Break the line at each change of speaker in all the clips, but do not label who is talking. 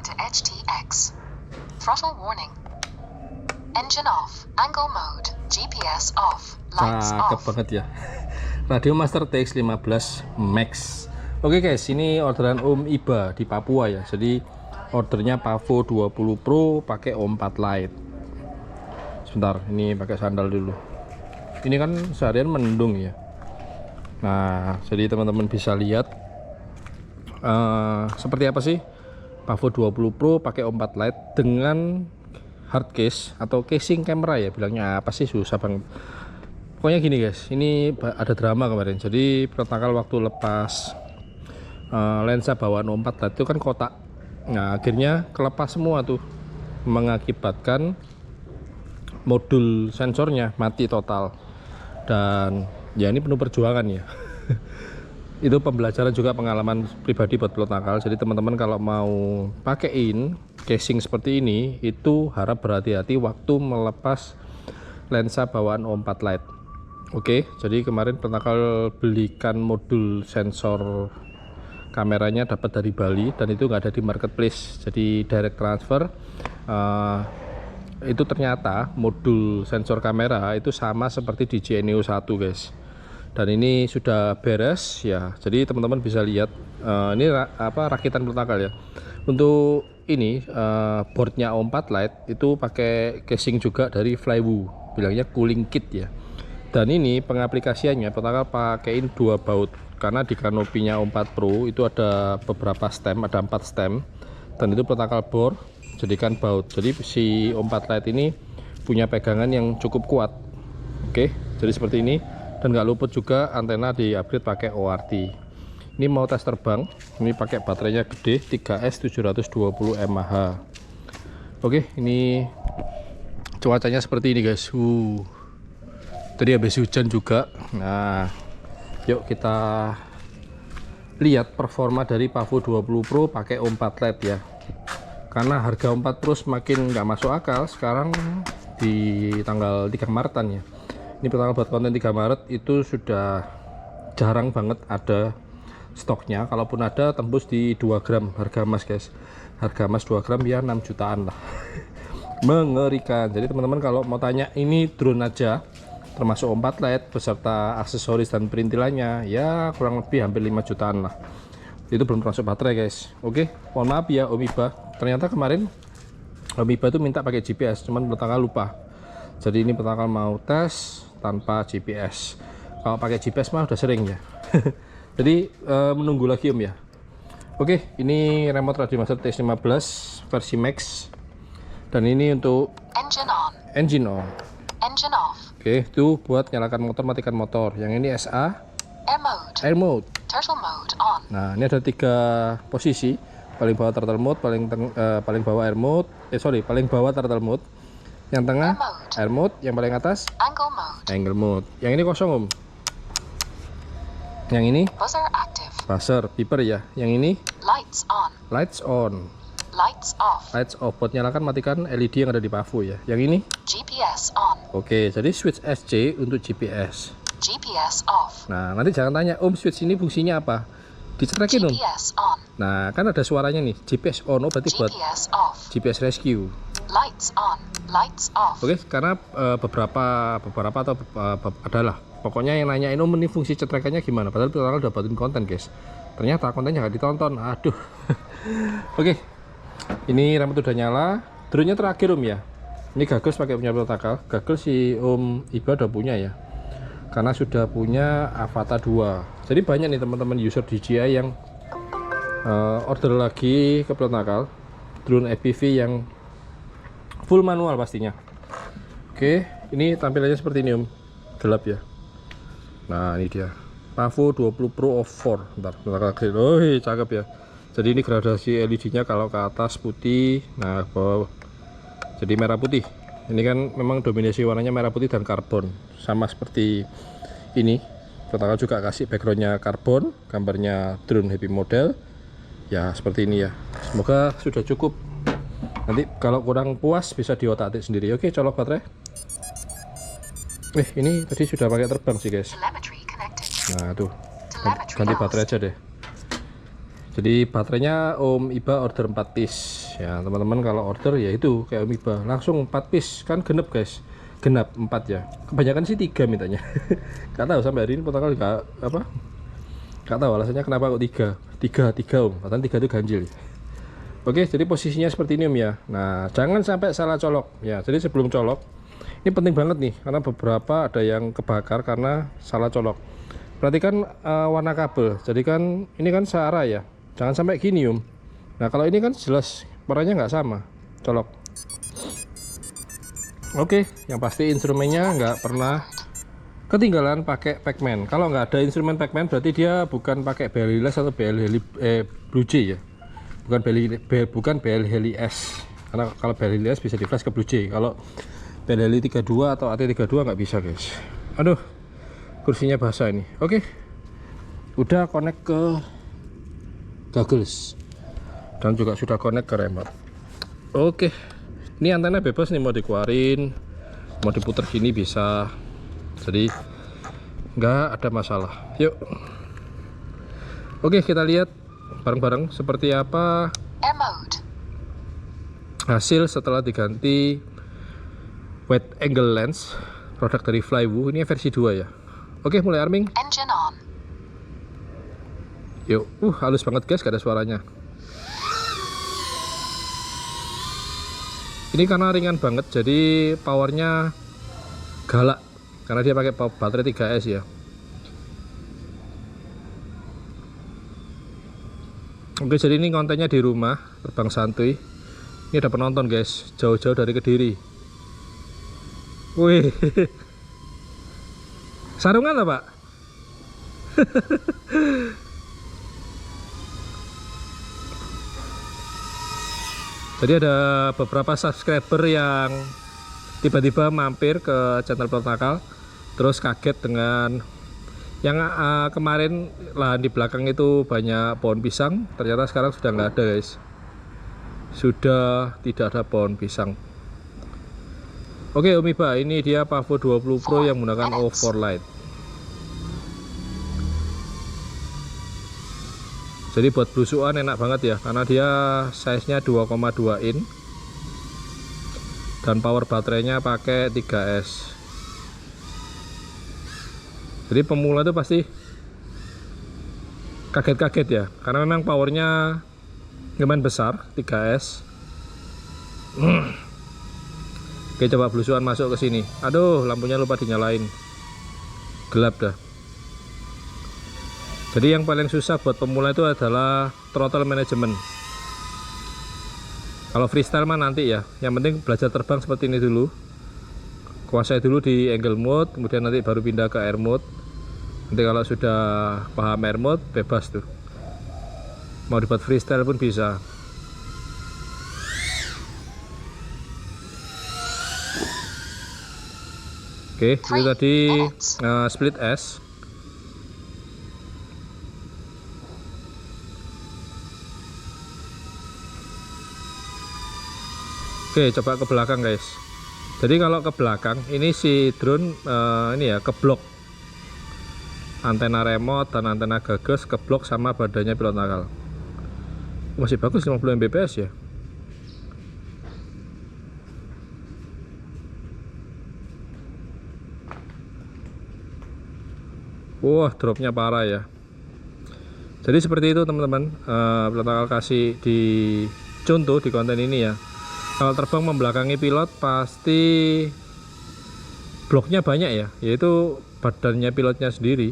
to HTX. Throttle warning. Engine off. Angle mode. GPS off. Lights
Cakep
off.
banget ya. Radio Master TX15 Max. Oke guys, ini orderan Om Iba di Papua ya. Jadi ordernya Pavo 20 Pro pakai O4 Lite. Sebentar, ini pakai sandal dulu. Ini kan seharian mendung ya. Nah, jadi teman-teman bisa lihat seperti apa sih Pavo 20 Pro pakai O4 Lite dengan hard case atau casing kamera ya. Bilangnya apa sih, susah banget. Pokoknya gini guys, ini ada drama kemarin. Jadi pertanggal waktu lepas lensa bawaan O4 Lite itu kan kotak. Nah, akhirnya kelepas semua tuh, mengakibatkan modul sensornya mati total. Dan ya ini penuh perjuangan ya. Itu pembelajaran juga, pengalaman pribadi buat pilot nakal. Jadi teman-teman kalau mau pakaiin casing seperti ini, itu harap berhati-hati waktu melepas lensa bawaan O4 Lite. Oke, jadi kemarin penakal belikan modul sensor kameranya dapat dari Bali, dan itu nggak ada di marketplace, jadi direct transfer. Itu ternyata modul sensor kamera itu sama seperti di GNEO 1 guys. Dan ini sudah beres ya, jadi teman-teman bisa lihat ini rakitan pelakal ya. Untuk ini boardnya O4 Lite itu pakai casing juga dari Flywoo, bilangnya cooling kit ya. Dan ini pengaplikasiannya pelakal pakaiin 2 baut, karena di kanopinya O4 Pro itu ada beberapa stem, ada 4 stem, dan itu pelakal bor jadikan baut. Jadi si O4 Lite ini punya pegangan yang cukup kuat. Oke, jadi seperti ini. Dan nggak luput juga antena di upgrade pakai ORT. Ini mau tes terbang, ini pakai baterainya gede 3S 720 mAh. Oke, ini cuacanya seperti ini guys. Tadi habis hujan juga. Nah, yuk kita lihat performa dari Pavo 20 Pro pakai O4 Lite ya. Karena harga O4 Pro semakin nggak masuk akal sekarang di tanggal 3 Maretan ya. Ini pertama buat konten 3 Maret itu sudah jarang banget ada stoknya. Kalaupun ada, tembus di 2 gram harga emas guys. Harga emas 2 gram ya 6 jutaan lah. Mengerikan. Jadi teman-teman kalau mau tanya, ini drone aja termasuk O4 Lite beserta aksesoris dan perintilannya ya kurang lebih hampir 5 jutaan lah. Itu belum termasuk baterai guys. Oke, mohon maaf ya Om Iba. Ternyata kemarin Om Iba itu minta pakai GPS, cuman pertanggal lupa. Jadi ini pertanggal mau tes tanpa GPS. Kalau pakai GPS mah udah sering ya. Jadi menunggu lagi Om ya. Oke, ini remote Radio Master TX15 versi Max. Dan ini untuk
Engine on.
engine on.
Engine off.
Oke, itu buat nyalakan motor, matikan motor. Yang ini SA
Air mode.
air mode.
Turtle mode on.
Nah, ini ada 3 posisi. Paling bawah turtle mode, paling bawah air mode. Paling bawah turtle mode. Yang tengah air mode, yang paling atas
Angle mode.
angle mode. Yang ini kosong Om. Yang ini
Buzzer active.
buzzer, beeper ya. Yang ini
Lights on.
lights on,
Lights off.
lights off. Buat nyalakan matikan LED yang ada di Pavo ya. Yang ini
GPS on.
oke, jadi switch SC untuk GPS.
GPS off.
Nah, nanti jangan tanya Om, switch ini fungsinya apa, dicetrekin Om.
GPS on.
Nah, kan ada suaranya nih, GPS on. Oh, berarti buat
GPS off.
GPS rescue.
Lights on. Lights off.
Oke, karena beberapa atau adalah pokoknya yang nanyain Om ini fungsi cetrekannya gimana, padahal kita udah buatin konten guys, ternyata kontennya nggak ditonton. Aduh. Oke, ini remote udah nyala. Drone-nya terakhir Om ya. Ini gagal pakai punya Pilot. Gagal si Om Iba udah punya ya, karena sudah punya Avata 2. Jadi banyak nih teman-teman user DJI yang order lagi ke Pilot Nakal drone FPV yang full manual pastinya. Oke, ini tampilannya seperti ini Om, gelap ya. Nah, ini dia Pavo 20 Pro of 4. Bentar, oh cakep ya. Jadi ini gradasi LED nya, kalau ke atas putih, nah bawah jadi merah putih. Ini kan memang dominasi warnanya merah putih dan karbon, sama seperti ini. Kita juga kasih backgroundnya karbon, gambarnya drone happy model ya, seperti ini ya. Semoga sudah cukup. Nanti kalau kurang puas bisa diotak-atik sendiri. Oke, colok baterai. Ini tadi sudah pakai terbang sih guys. Nah tuh, ganti baterai aja deh. Jadi baterainya Om Iba order 4 piece ya teman-teman. Kalau order ya itu kayak Omiba langsung 4 piece kan, genep guys, genap 4 ya, kebanyakan sih 3 mintanya. Gak tahu sampai hari ini Portakal gak tahu alasannya kenapa kok 3 Om, katanya 3 itu ganjil. Oke, jadi posisinya seperti ini Om ya. Nah, jangan sampai salah colok ya. Jadi sebelum colok ini penting banget nih, karena beberapa ada yang kebakar karena salah colok. Perhatikan warna kabel. Jadi kan ini kan searah ya, jangan sampai gini Om. Nah, kalau ini kan jelas warnanya nggak sama colok. Oke, yang pasti instrumennya nggak pernah ketinggalan pakai Pacman. Kalau nggak ada instrumen Pacman berarti dia bukan pakai BL Heli atau Blue Jay ya, bukan BL Heli S. Karena kalau BL Heli S bisa di flash ke Blue Jay, kalau BL Heli 32 atau AT32 nggak bisa guys. Aduh, kursinya basah ini. Oke, udah connect ke goggles dan juga sudah connect ke remote. Oke, ini antena bebas nih, mau dikeluarin, mau diputer gini bisa, jadi nggak ada masalah. Yuk, oke, kita lihat bareng-bareng seperti apa hasil setelah diganti wide angle lens produk dari Flywoo. Ini versi 2 ya. Oke, mulai arming.
Engine on.
Yuk, halus banget guys, gak ada suaranya. Ini karena ringan banget, jadi powernya galak, karena dia pakai baterai 3S ya. Oke, jadi ini kontennya di rumah, terbang santuy. Ini ada penonton guys, jauh-jauh dari Kediri. Wih, sarungan lah Pak. Jadi ada beberapa subscriber yang tiba-tiba mampir ke channel Portakal, terus kaget dengan yang kemarin lahan di belakang itu banyak pohon pisang, ternyata sekarang sudah nggak ada guys, sudah tidak ada pohon pisang. Oke Omiba, ini dia Pavo 20 Pro yang menggunakan O4 Lite. Jadi buat blusukan enak banget ya, karena dia size-nya 2,2 in dan power baterainya pakai 3S. Jadi pemula itu pasti kaget-kaget ya, karena memang powernya lumayan besar, 3S. Oke, coba blusukan masuk ke sini. Aduh, lampunya lupa dinyalain, gelap dah. Jadi yang paling susah buat pemula itu adalah throttle management. Kalau freestyle mah nanti ya, yang penting belajar terbang seperti ini dulu, kuasai dulu di angle mode, kemudian nanti baru pindah ke air mode. Nanti kalau sudah paham air mode, bebas tuh, mau dibuat freestyle pun bisa. Oke, itu tadi split S. Oke, coba ke belakang guys. Jadi kalau ke belakang ini si drone ini ya keblok antena remote dan antena gagas, keblok sama badannya pilot nakal. Masih bagus 50 Mbps ya. Wah, dropnya parah ya. Jadi seperti itu teman-teman, pilot nakal kasih di contoh di konten ini ya. Kalau terbang membelakangi pilot pasti bloknya banyak ya, yaitu badannya pilotnya sendiri,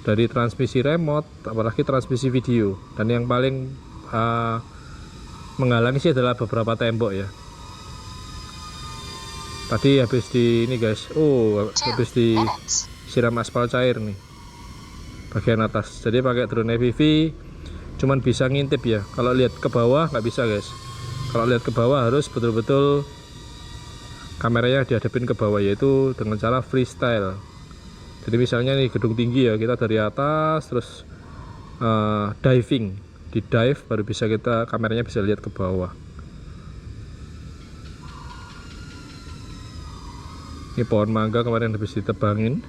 dari transmisi remote, apalagi transmisi video. Dan yang paling menghalangi sih adalah beberapa tembok ya. Tadi habis di ini guys, habis disiram aspal cair nih bagian atas. Jadi pakai drone FPV cuman bisa ngintip ya, kalau lihat ke bawah nggak bisa guys. Kalau lihat ke bawah harus betul-betul kameranya dihadapin ke bawah, yaitu dengan cara freestyle. Jadi misalnya nih gedung tinggi ya, kita dari atas terus diving, di dive baru bisa kameranya bisa lihat ke bawah. Ini pohon mangga kemarin habis ditebangin.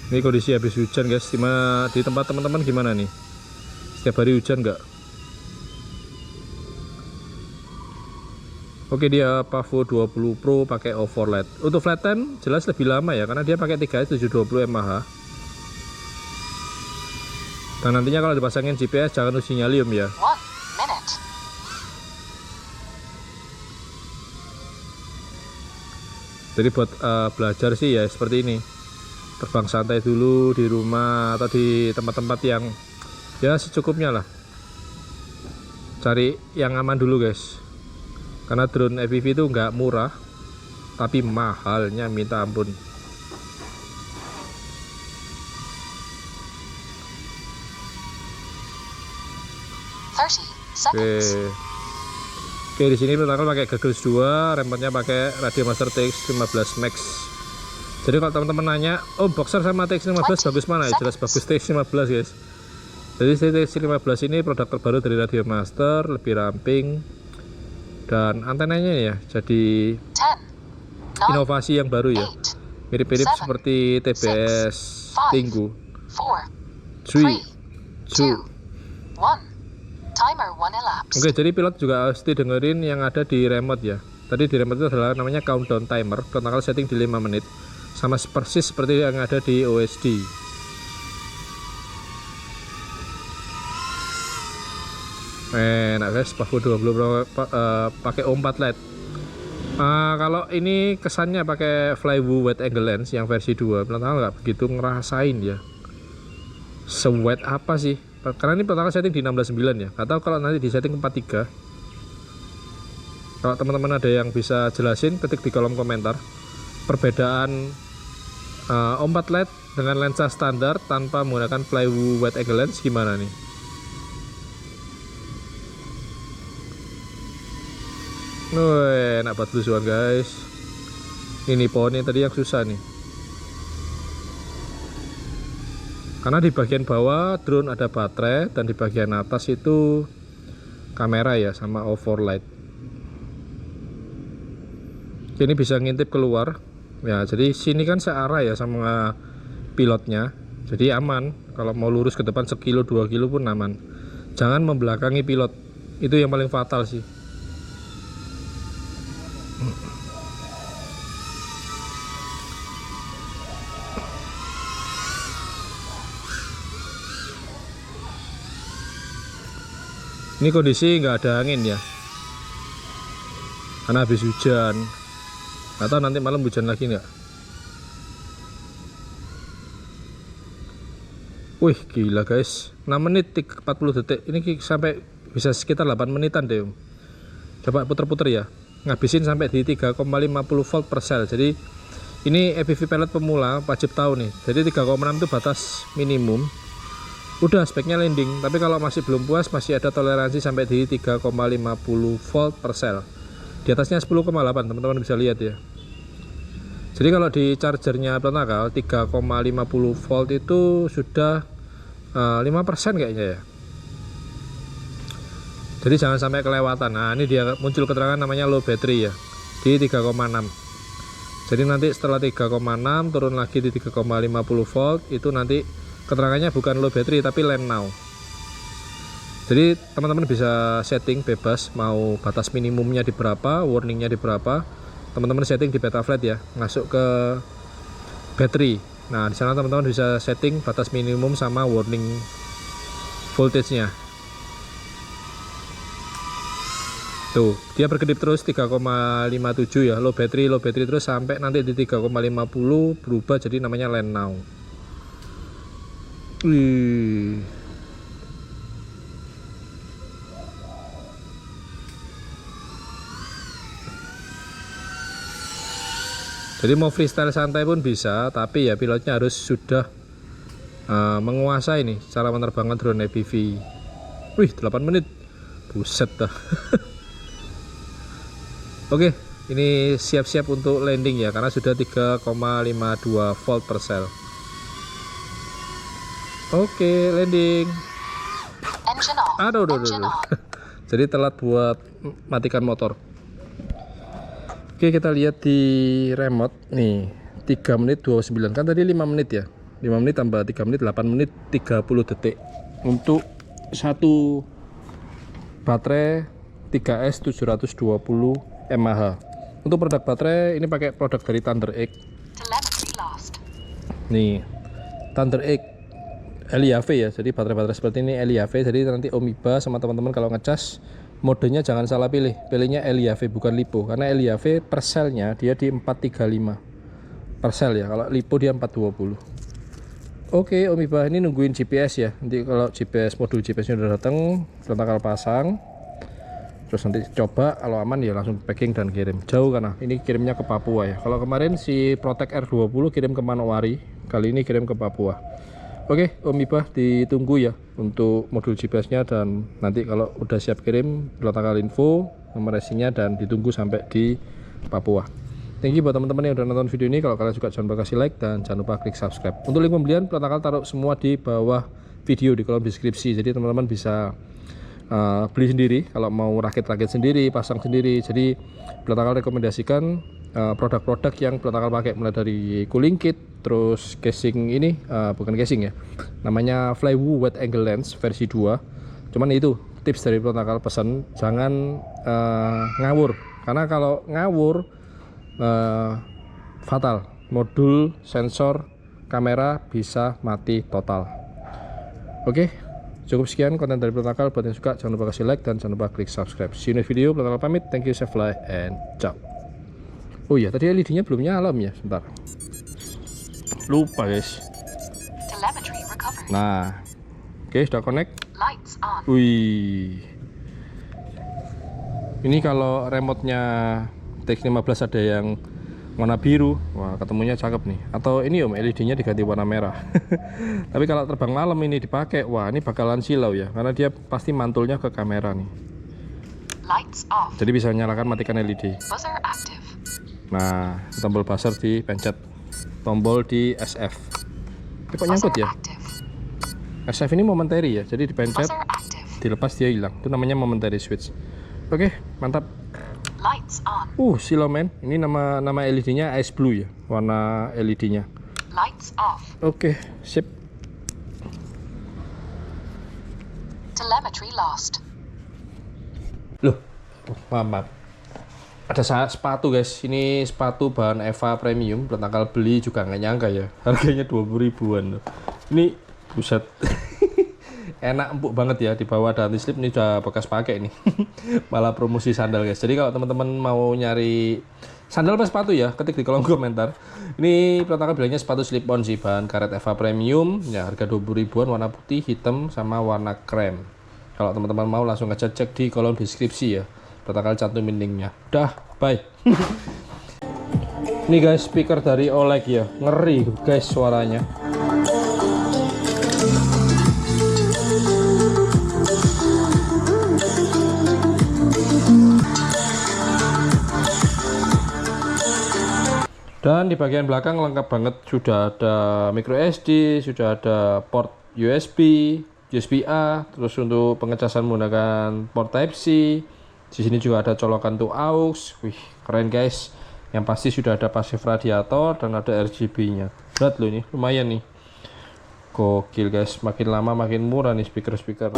Ini kondisi habis hujan guys. Di tempat teman-teman gimana nih? Setiap hari hujan nggak? Oke, dia Pavo 20 Pro pakai overled. Untuk flight time jelas lebih lama ya, karena dia pakai 3720 mAh. Dan nantinya kalau dipasangin GPS jangan uji nyalium ya.
1 minute.
Jadi buat belajar sih ya seperti ini. Terbang santai dulu di rumah atau di tempat-tempat yang ya secukupnya lah. Cari yang aman dulu guys. Karena drone FPV itu nggak murah, tapi mahalnya minta ampun.
30 seconds.
Oke, di sini pertama pakai Goggles 2, remote-nya pakai Radiomaster TX 15 Max. Jadi kalau teman-teman nanya, oh Boxer sama TX 15 bagus mana? Ya, jelas bagus TX 15 guys. Jadi TX 15 ini produk terbaru dari Radiomaster, lebih ramping. Dan antenanya ya jadi
10, 9,
inovasi yang baru ya,
8,
mirip-mirip
7,
seperti TBS
5,
Tinggu.
4,
3,
2,
2.
1. Timer 1 elapsed.
Oke, jadi pilot juga pasti dengerin yang ada di remote ya. Tadi di remote itu adalah namanya countdown timer, total setting di 5 menit, sama persis seperti yang ada di OSD. Enak guys, Pavo 20 pakai O4 LED. Kalau ini kesannya pakai Flywoo wide angle lens yang versi 2, pertama nggak begitu ngerasain ya. Se-wide apa sih? Karena ini pertama setting di 16:9 ya. Atau kalau nanti di setting 43. Kalau teman-teman ada yang bisa jelasin, ketik di kolom komentar. Perbedaan O4 LED dengan lensa standar tanpa menggunakan Flywoo wide angle lens gimana nih? Enak banget lusuan guys. Ini pohonnya tadi yang susah nih, karena di bagian bawah drone ada baterai dan di bagian atas itu kamera ya sama overlight. Ini bisa ngintip keluar ya, jadi sini kan searah ya sama pilotnya, jadi aman. Kalau mau lurus ke depan 1 kilo 2 kilo pun aman. Jangan membelakangi pilot, itu yang paling fatal sih. Ini kondisi nggak ada angin ya, karena habis hujan. Atau nanti malam hujan lagi nggak? Wih gila guys, 6 menit 40 detik. Ini sampai bisa sekitar 8 menitan deh. Coba puter-puter ya, ngabisin sampai di 3,50 volt per sel. Jadi ini FPV pilot pemula wajib tahu nih. Jadi 3,6 itu batas minimum. Udah speknya landing, tapi kalau masih belum puas masih ada toleransi sampai di 3,50 volt per sel. Di atasnya 10,8, teman-teman bisa lihat ya. Jadi kalau di chargernya Plenakal 3,50 volt itu sudah 5% kayaknya ya. Jadi jangan sampai kelewatan. Nah ini dia muncul keterangan namanya low battery ya, di 3,6. Jadi nanti setelah 3,6 turun lagi di 3,50 volt, itu nanti keterangannya bukan low battery tapi land now. Jadi teman-teman bisa setting bebas mau batas minimumnya di berapa, warningnya di berapa. Teman-teman setting di Betaflight ya, masuk ke battery. Nah di sana teman-teman bisa setting batas minimum sama warning voltage-nya. Tuh dia berkedip terus 3,57 ya, low battery terus sampai nanti di 3,50 berubah jadi namanya land now. Wih. Jadi mau freestyle santai pun bisa, tapi ya pilotnya harus sudah menguasai nih cara menerbangkan drone FPV. Wih 8 menit, buset dah. Oke, ini siap-siap untuk landing ya, karena sudah 3,52 volt per sel. Oke, landing.
Engine off.
Aduh.
Engine on.
Jadi telat buat matikan motor. Oke, kita lihat di remote nih, 3 menit 29, kan tadi 5 menit ya. 5 menit tambah 3 menit 8 menit 30 detik untuk satu baterai 3S 720 mAh. Untuk produk baterai ini pakai produk dari Thunder X.
Telemetry lost.
Nih, Thunder X LIAV ya. Jadi baterai-baterai seperti ini LIAV. Jadi nanti Om Iba sama teman-teman kalau ngecas modenya jangan salah pilih. Pilihnya LIAV bukan LiPo, karena LIAV per selnya dia di 435 per sel ya. Kalau LiPo dia 420. Oke, Om Iba ini nungguin GPS ya. Nanti kalau modul GPS-nya udah datang, kita bakal pasang. Terus nanti coba, kalau aman ya langsung packing dan kirim. Jauh karena ini kirimnya ke Papua ya. Kalau kemarin si Protek R20 kirim ke Manowari, kali ini kirim ke Papua. Oke, Om Iba ditunggu ya untuk modul GPS-nya, dan nanti kalau udah siap kirim, tanggal info, nomor racingnya, dan ditunggu sampai di Papua. Thank you buat teman-teman yang udah nonton video ini. Kalau kalian suka jangan lupa kasih like dan jangan lupa klik subscribe. Untuk link pembelian, tanggal taruh semua di bawah video di kolom deskripsi. Jadi teman-teman bisa beli sendiri kalau mau rakit-rakit sendiri, pasang sendiri. Jadi Tanggal rekomendasikan produk-produk yang Tanggal pakai, mulai dari cooling kit, terus casing ini bukan casing ya, namanya Flywoo Wide Angle Lens versi 2. Cuman itu tips dari Tanggal, pesan jangan ngawur, karena kalau ngawur fatal, modul sensor kamera bisa mati total. Oke, cukup sekian konten dari Tanggal. Buat yang suka jangan lupa kasih like dan jangan lupa klik subscribe. See you next video. Tanggal pamit, thank you, save life, and ciao. Oh iya, tadi LED-nya belum nyala ya, sebentar. Lupa guys.
Telemetry recovered.
Nah, oke, sudah connect.
Lights on.
Wih, ini kalau remote-nya TX15 ada yang warna biru, wah ketemunya cakep nih. Atau ini Om, LED-nya diganti warna merah. Tapi kalau terbang malam ini dipakai, wah ini bakalan silau ya, karena dia pasti mantulnya ke kamera nih.
Lights off.
Jadi bisa nyalakan matikan LED.
Buzzer active.
Nah, tombol buzzer dipencet, tombol di SF. Kok nyangkut ya?
Active.
SF ini momentary ya, jadi dipencet,
Buzzer active.
dilepas dia hilang. Itu namanya momentary switch. Oke, mantap.
Lights on.
Silau men. Ini nama LED-nya Ice Blue ya, warna LED-nya.
Lights off.
Oke, sip.
Telemetry lost.
Loh, maaf. Ada sepatu guys. Ini sepatu bahan Eva Premium. Tanggal beli juga nggak nyangka ya, harganya 20 ribuan loh. Ini buset. Enak, empuk banget ya, di bawah ada anti-slip. Ini udah bekas pakai nih. Malah promosi sandal guys. Jadi kalau teman-teman mau nyari sandal apa sepatu ya, ketik di kolom komentar. Ini Tanggal bilangnya sepatu slip-on sih, bahan karet Eva Premium ya, harga 20 ribuan, warna putih, hitam, sama warna krem. Kalau teman-teman mau langsung aja cek di kolom deskripsi ya, Tanggal cantumin linknya. Dah, bye. Ini guys, speaker dari Oleg ya, ngeri guys suaranya. Dan di bagian belakang lengkap banget, sudah ada micro SD, sudah ada port USB, USB-A, terus untuk pengecasan menggunakan port Type-C. Di sini juga ada colokan untuk aux. Wih, keren guys. Yang pasti sudah ada passive radiator dan ada RGB-nya. Berat loh ini, lumayan nih. Gokil guys, makin lama makin murah nih speaker-speaker.